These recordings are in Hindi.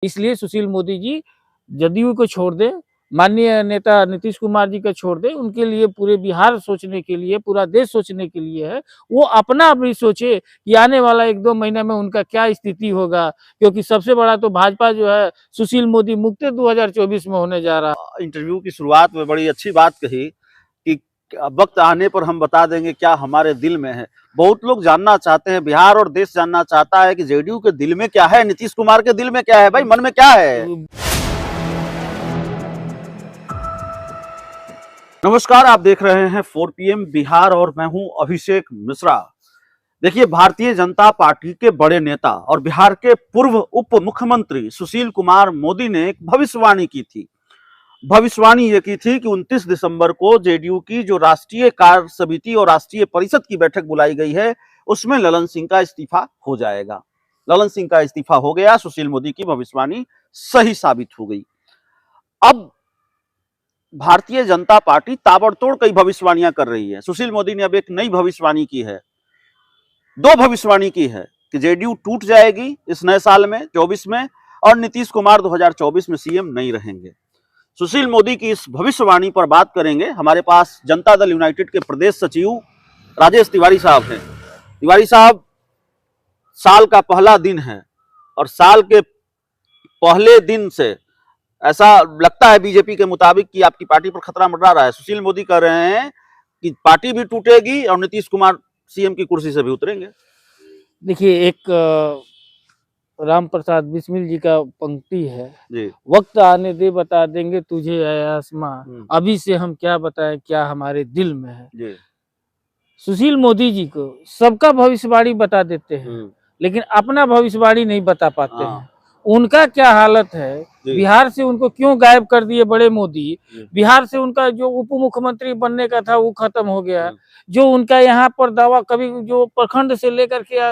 इसलिए सुशील मोदी जी जदयू को छोड़ दे, माननीय नेता नीतीश कुमार जी को छोड़ दे, उनके लिए पूरे बिहार सोचने के लिए, पूरा देश सोचने के लिए है। वो अपना भी सोचे कि आने वाला 1-2 महीने में उनका क्या स्थिति होगा, क्योंकि सबसे बड़ा तो भाजपा जो है सुशील मोदी मुक्त 2024 में होने जा रहा है। इंटरव्यू की शुरुआत में बड़ी अच्छी बात कही कि वक्त आने पर हम बता देंगे क्या हमारे दिल में है। बहुत लोग जानना चाहते हैं, बिहार और देश जानना चाहता है कि जेडीयू के दिल में क्या है, नीतीश कुमार के दिल में क्या है, भाई मन में क्या है। नमस्कार, आप देख रहे हैं 4 PM बिहार और मैं हूं अभिषेक मिश्रा। देखिए, भारतीय जनता पार्टी के बड़े नेता और बिहार के पूर्व उप मुख्यमंत्री सुशील कुमार मोदी ने एक भविष्यवाणी की थी। भविष्यवाणी ये की थी कि 29 दिसंबर को जेडीयू की जो राष्ट्रीय कार्य समिति और राष्ट्रीय परिषद की बैठक बुलाई गई है, उसमें ललन सिंह का इस्तीफा हो जाएगा। ललन सिंह का इस्तीफा हो गया। सुशील मोदी की भविष्यवाणी सही साबित हो गई। अब भारतीय जनता पार्टी ताबड़तोड़ कई भविष्यवाणियां कर रही है। सुशील मोदी ने अब एक नई भविष्यवाणी की है, 2 भविष्यवाणी की है कि जेडीयू टूट जाएगी इस नए साल में 24 में, और नीतीश कुमार 2024 में सीएम नहीं रहेंगे। सुशील मोदी की इस भविष्यवाणी पर बात करेंगे। हमारे पास जनता दल यूनाइटेड के प्रदेश सचिव राजेश तिवारी साहब हैं। तिवारी साहब, साल का पहला दिन है और साल के पहले दिन से ऐसा लगता है बीजेपी के मुताबिक कि आपकी पार्टी पर खतरा मंडरा रहा है। सुशील मोदी कह रहे हैं कि पार्टी भी टूटेगी और नीतीश कुमार सीएम की कुर्सी से भी उतरेंगे। देखिए, एक राम प्रसाद बिस्मिल जी का पंक्ति है जी। वक्त आने दे बता देंगे तुझे ऐ आसमां, अभी से हम क्या बताएं क्या हमारे दिल में है। जी। सुशील मोदी जी को सबका भविष्यवाणी बता देते हैं, लेकिन अपना भविष्यवाणी नहीं बता पाते हैं। उनका क्या हालत है, बिहार से उनको क्यों गायब कर दिए बड़े मोदी। बिहार से उनका जो उप मुख्यमंत्री बनने का था वो खत्म हो गया। जो उनका यहाँ पर दावा कभी जो प्रखंड से लेकर के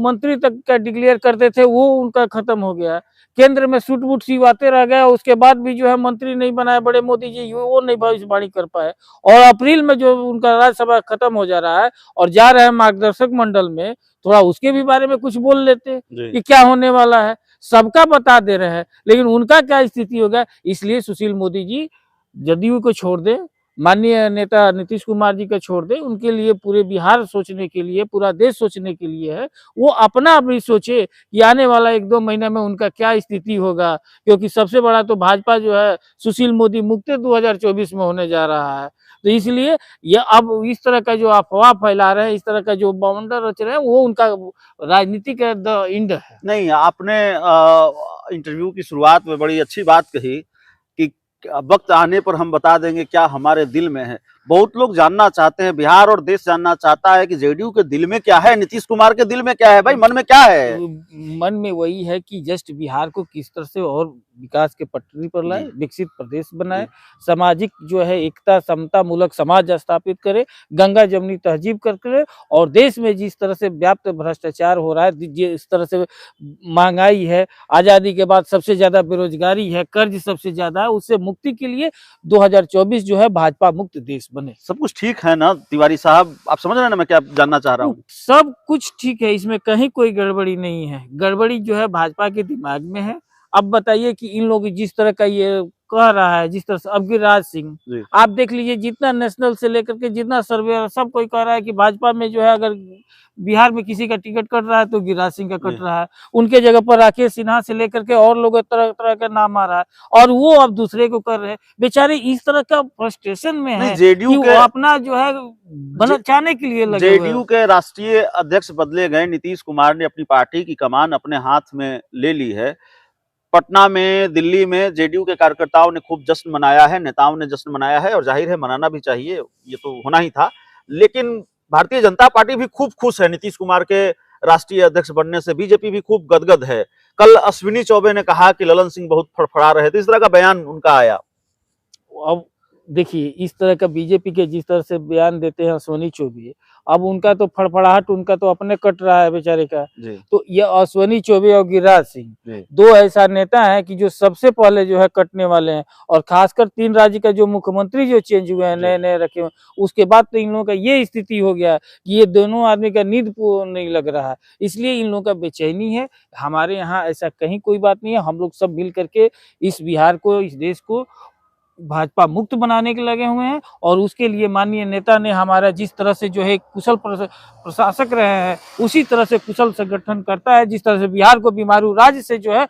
मंत्री तक का डिक्लेयर करते थे वो उनका खत्म हो गया। केंद्र में सूट बूट सिवाते रह गया, उसके बाद भी जो है मंत्री नहीं बनाए बड़े मोदी जी, वो नहीं भविष्यवाणी कर पाए। और अप्रैल में जो उनका राज्यसभा खत्म हो जा रहा है और जा रहे हैं मार्गदर्शक मंडल में, थोड़ा उसके भी बारे में कुछ बोल लेते कि क्या होने वाला है। सबका बता दे रहे हैं, लेकिन उनका क्या स्थिति होगा। इसलिए सुशील मोदी जी जदयू को छोड़ दे, माननीय नेता नीतीश कुमार जी को छोड़ दे, उनके लिए पूरे बिहार सोचने के लिए, पूरा देश सोचने के लिए है। वो अपना भी सोचे कि आने वाला 1-2 महीने में उनका क्या स्थिति होगा, क्योंकि सबसे बड़ा तो भाजपा जो है सुशील मोदी मुक्त 2024 में होने जा रहा है। तो इसलिए ये अब इस तरह का जो अफवाह फैला रहे हैं, इस तरह का जो बवंडर रच रहे हैं, वो उनका राजनीति का द इंड है। नहीं, आपने इंटरव्यू की शुरुआत में बड़ी अच्छी बात कही कि वक्त आने पर हम बता देंगे क्या हमारे दिल में है। बहुत लोग जानना चाहते हैं, बिहार और देश जानना चाहता है कि जेडीयू के दिल में क्या है, नीतीश कुमार के दिल में क्या है, भाई मन में क्या है। मन में वही है कि जस्ट बिहार को किस तरह से और विकास के पटरी पर लाए, विकसित प्रदेश बनाए, सामाजिक जो है एकता समता मूलक समाज स्थापित करे, गंगा जमुनी तहजीब करे, और देश में जिस तरह से व्याप्त भ्रष्टाचार हो रहा है, जिस तरह से महंगाई है, आजादी के बाद सबसे ज्यादा बेरोजगारी है, कर्ज सबसे ज्यादा है, उससे मुक्ति के लिए 2024 जो है भाजपा मुक्त देश बने। सब कुछ ठीक है ना तिवारी साहब? आप समझ रहे हैं ना मैं क्या जानना चाह रहा हूँ? सब कुछ ठीक है, इसमें कहीं कोई गड़बड़ी नहीं है। गड़बड़ी जो है भाजपा के दिमाग में है। अब बताइए कि इन लोग जिस तरह का ये कह रहा है, जिस तरह से अब गिरिराज सिंह, आप देख लीजिए, जितना नेशनल से लेकर के जितना सर्वे सब कोई कह रहा है कि भाजपा में जो है अगर बिहार में किसी का टिकट कट रहा है तो गिरिराज सिंह का कट रहा है। उनके जगह पर राकेश सिन्हा से लेकर के और लोग तरह तरह का नाम आ रहा है, और वो अब दूसरे को कर रहे हैं। बेचारे इस तरह का फ्रस्ट्रेशन में है कि वो अपना जो है बचाने के लिए लगे हुए। जेडीयू के राष्ट्रीय अध्यक्ष बदले गए नीतीश कुमार ने अपनी पार्टी की कमान अपने हाथ में ले ली है। पटना में, दिल्ली में जेडीयू के कार्यकर्ताओं ने खूब जश्न मनाया है, नेताओं ने जश्न मनाया है, और जाहिर है मनाना भी चाहिए, ये तो होना ही था। लेकिन भारतीय जनता पार्टी भी खूब खुश है नीतीश कुमार के राष्ट्रीय अध्यक्ष बनने से। बीजेपी भी खूब गदगद है। कल अश्विनी चौबे ने कहा कि ललन सिंह बहुत फड़फड़ा रहे थे, इस तरह का बयान उनका आया। अब देखिए इस तरह का बीजेपी के जिस तरह से बयान देते हैं अश्विनी चौबे, अब उनका तो फड़फड़ाहट उनका तो अपने कट रहा है बेचारे का। तो ये अश्विनी चौबे और गिरिराज सिंह दो ऐसा नेता है कि जो सबसे पहले जो है कटने वाले हैं, और खासकर 3 राज्य का जो मुख्यमंत्री जो चेंज हुए हैं नए नए रखे हुए, उसके बाद तो इन लोगों का ये स्थिति हो गया कि ये दोनों आदमी का नींद नहीं लग रहा है, इसलिए इन लोगों का बेचैनी है। हमारे यहाँ ऐसा कहीं कोई बात नहीं है, हम लोग सब मिल करके इस बिहार को, इस देश को भाजपा मुक्त बनाने के लगे हुए हैं, और उसके लिए माननीय नेता ने हमारा जिस तरह से जो है कुशल प्रशासक रहे हैं, उसी तरह से कुशल संगठन करता है, जिस तरह से बिहार को बीमारू राज्य से जो है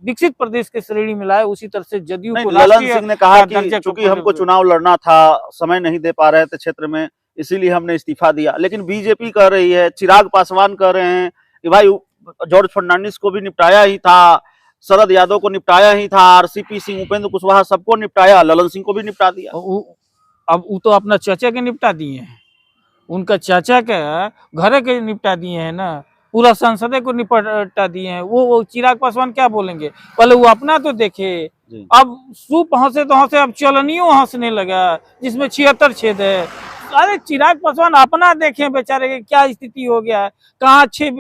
विकसित प्रदेश के श्रेणी में लाए, उसी तरह से जदयू को ललन सिंह ने कहा कि चूंकि हमको चुनाव लड़ना था, समय नहीं दे पा रहे थे क्षेत्र में, इसीलिए हमने इस्तीफा दिया। लेकिन बीजेपी कह रही है, चिराग पासवान कह रहे हैं कि भाई जॉर्ज फर्नांडिस को भी निपटाया ही था, शरद यादव को निपटाया ही था, आरसीपी सिंह, उपेंद्र कुशवाहा, सबको निपटाया, ललन सिंह को भी निपटा दिया। अब वो तो अपना चाचा के निपटा दिए हैं, उनका चाचा का घर के निपटा दिए हैं ना, पूरा संसद को निपटा दिए हैं। वो चिराग पासवान क्या बोलेंगे, पहले वो अपना तो देखे। अब सूप हंसे तो हंसे, अब चलनियों हंसने लगा जिसमें 76 छेद है। अरे चिराग पासवान अपना देखें, बेचारे के क्या स्थिति हो गया है, कहाँ 6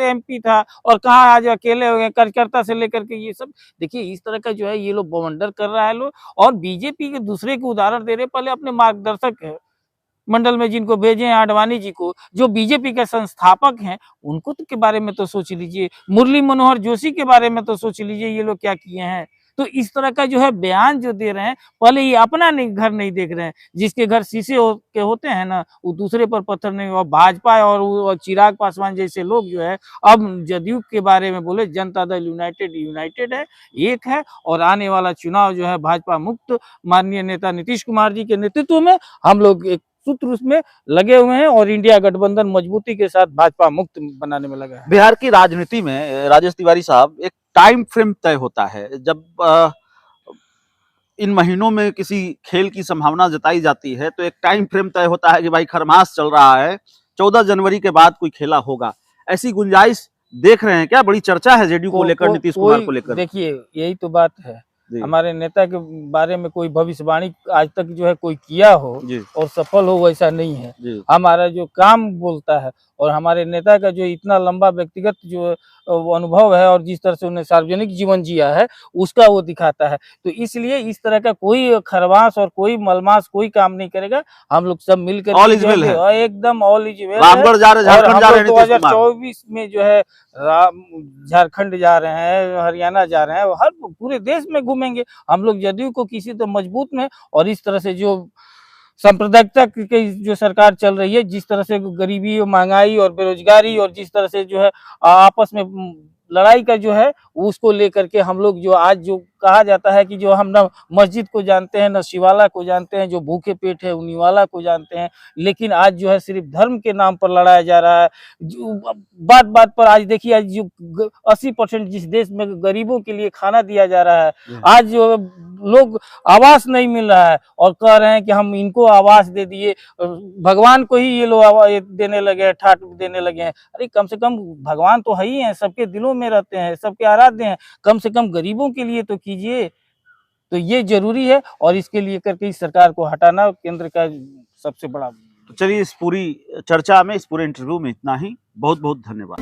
MP था और कहाँ आज अकेले हो गए, कार्यकर्ता से लेकर के ये सब। देखिए इस तरह का जो है ये लोग बवंडर कर रहा है लोग, और बीजेपी के दूसरे को उदाहरण दे रहे। पहले अपने मार्गदर्शक है मंडल में जिनको भेजे हैं, आडवाणी जी को, जो बीजेपी के संस्थापक हैं, उनको तो के बारे में तो सोच लीजिए, मुरली मनोहर जोशी के बारे में तो सोच लीजिए ये लोग क्या किए हैं। तो इस तरह का जो है बयान जो दे रहे हैं, पहले ये अपना घर नहीं देख रहे हैं, जिसके घर शीशे के होते हैं ना, वो दूसरे पर पत्थर नहीं। और भाजपा और चिराग पासवान जैसे लोग जो है अब जदयू के बारे में बोले, जनता दल यूनाइटेड है, एक है, और आने वाला चुनाव जो है भाजपा मुक्त माननीय नेता नीतीश कुमार जी के नेतृत्व में हम लोग एक सूत्र उसमें लगे हुए हैं, और इंडिया गठबंधन मजबूती के साथ भाजपा मुक्त बनाने में लगा है। बिहार की राजनीति में राजेश तिवारी साहब एक टाइम फ्रेम तय होता है, जब इन महीनों में किसी खेल की संभावना जताई जाती है तो एक टाइम फ्रेम तय होता है कि भाई खरमास चल रहा है, 14 जनवरी के बाद कोई खेला होगा। ऐसी गुंजाइश देख रहे हैं क्या? बड़ी चर्चा है जेडीयू को लेकर, नीतीश कुमार को लेकर। देखिए यही तो बात है, हमारे नेता के बारे में कोई भविष्यवाणी आज तक जो है कोई किया हो और सफल हो, वैसा नहीं है। हमारा जो काम बोलता है, और हमारे नेता का जो इतना लंबा व्यक्तिगत जो अनुभव है, और जिस तरह से उन्हें सार्वजनिक जीवन जिया है, उसका वो दिखाता है। तो इसलिए इस तरह का कोई खरवास और कोई मलमास कोई काम नहीं करेगा। हम लोग सब मिलकर एकदम ऑल इज वेल। 2024 में जो है झारखंड जा रहे हैं, हरियाणा जा रहे हैं, हर पूरे देश में घूमेंगे हम लोग। जदयू को किसी तो मजबूत में, और इस तरह से जो सांप्रदायिकता की जो सरकार चल रही है, जिस तरह से गरीबी, महंगाई और बेरोजगारी, और जिस तरह से जो है आपस में लड़ाई का जो है, उसको लेकर के हम लोग जो आज जो कहा जाता है कि जो हम न मस्जिद को जानते हैं, न शिवाला को जानते हैं, जो भूखे पेट है उन्हीं वाला को जानते हैं, लेकिन आज जो है सिर्फ धर्म के नाम पर लड़ाया जा रहा है। बात बात पर आज देखिए, आज जो 80% जिस देश में गरीबों के लिए खाना दिया जा रहा है, आज जो लोग आवास नहीं मिल रहा है, और कह रहे हैं कि हम इनको आवास दे दिए, भगवान को ही ये लोग देने लगे, ठाट देने लगे हैं। अरे कम से कम भगवान तो है ही है, सबके दिलों में रहते हैं, सबके आराध्य हैं, कम से कम गरीबों के लिए तो कीजिए। तो ये जरूरी है, और इसके लिए करके इस सरकार को हटाना केंद्र का सबसे बड़ा। तो चलिए, इस पूरी चर्चा में, इस पूरे इंटरव्यू में इतना ही। बहुत बहुत धन्यवाद।